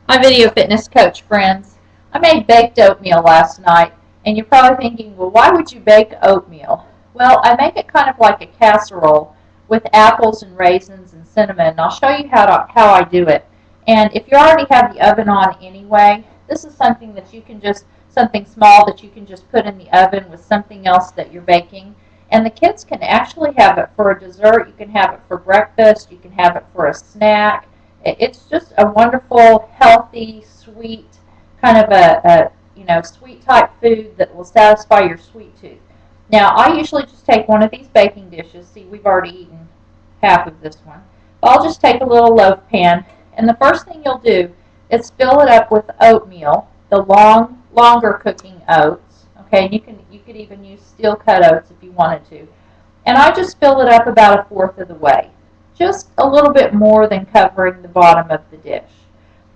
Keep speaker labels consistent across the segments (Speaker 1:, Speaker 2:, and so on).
Speaker 1: My Video Fitness Coach friends, I made baked oatmeal last night, and you're probably thinking, well, why would you bake oatmeal? Well, I make it kind of like a casserole with apples and raisins and cinnamon, and I'll show you how I do it. And if you already have the oven on anyway, this is something that you can just, something small that you can just put in the oven with something else that you're baking. And the kids can actually have it for a dessert, you can have it for breakfast, you can have it for a snack. It's just a wonderful, healthy, sweet, kind of a sweet type food that will satisfy your sweet tooth. Now, I usually just take one of these baking dishes. See, we've already eaten half of this one. But I'll just take a little loaf pan, and the first thing you'll do is fill it up with oatmeal, the longer cooking oats. Okay, you could even use steel cut oats if you wanted to. And I just fill it up about 1/4 of the way, just a little bit more than covering the bottom of the dish.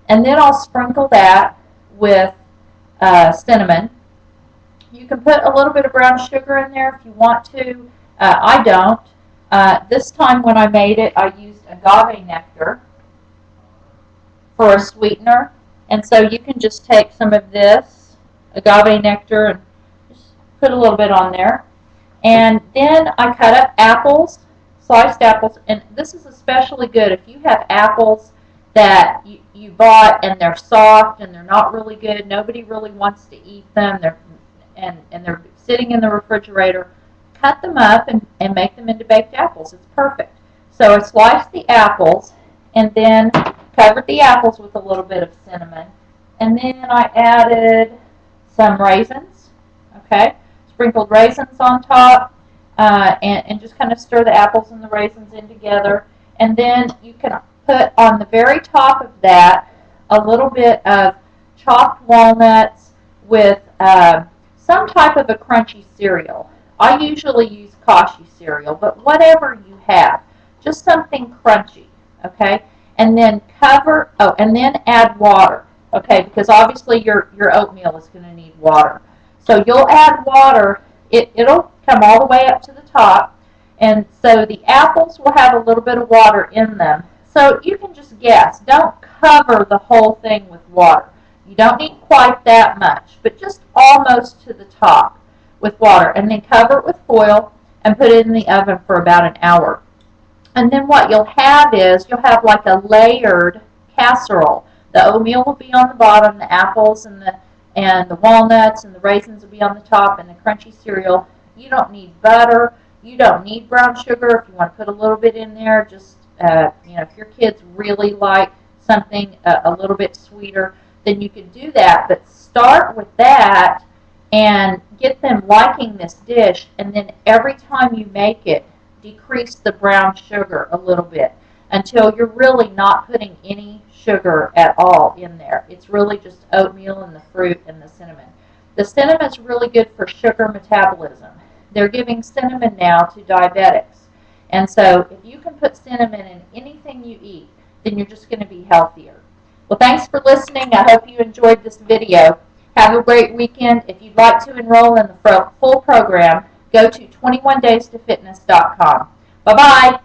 Speaker 1: And then I'll sprinkle that with cinnamon. You can put a little bit of brown sugar in there if you want to. I don't. This time when I made it, I used agave nectar for a sweetener. And so you can just take some of this agave nectar and just put a little bit on there. And then I cut up apples, sliced apples, and this is especially good if you have apples that you bought and they're soft and they're not really good. Nobody really wants to eat them. They're sitting in the refrigerator. Cut them up and make them into baked apples. It's perfect. So I sliced the apples and then covered the apples with a little bit of cinnamon. And then I added some raisins, okay? Sprinkled raisins on top, and just kind of stir the apples and the raisins in together. And then you can put on the very top of that a little bit of chopped walnuts with some type of a crunchy cereal. I usually use Kashi cereal, but whatever you have, just something crunchy, okay? And then and then add water, okay? Because obviously your oatmeal is going to need water. So you'll add water. It'll come all the way up to the top, and so the apples will have a little bit of water in them. So you can just guess. Don't cover the whole thing with water. You don't need quite that much, but just almost to the top with water. And then cover it with foil and put it in the oven for about an hour. And then what you'll have is you'll have like a layered casserole. The oatmeal will be on the bottom, the apples and the walnuts and the raisins will be on the top, and the crunchy cereal. You don't need butter. You don't need brown sugar. If you want to put a little bit in there, just if your kids really like something a little bit sweeter, then you could do that. But start with that and get them liking this dish, and then every time you make it, decrease the brown sugar a little bit until you're really not putting any sugar at all in there. It's really just oatmeal and the fruit and the cinnamon. The cinnamon is really good for sugar metabolism. They're giving cinnamon now to diabetics. And so if you can put cinnamon in anything you eat, then you're just going to be healthier. Well, thanks for listening. I hope you enjoyed this video. Have a great weekend. If you'd like to enroll in the full program, go to 21daystofitness.com. Bye-bye.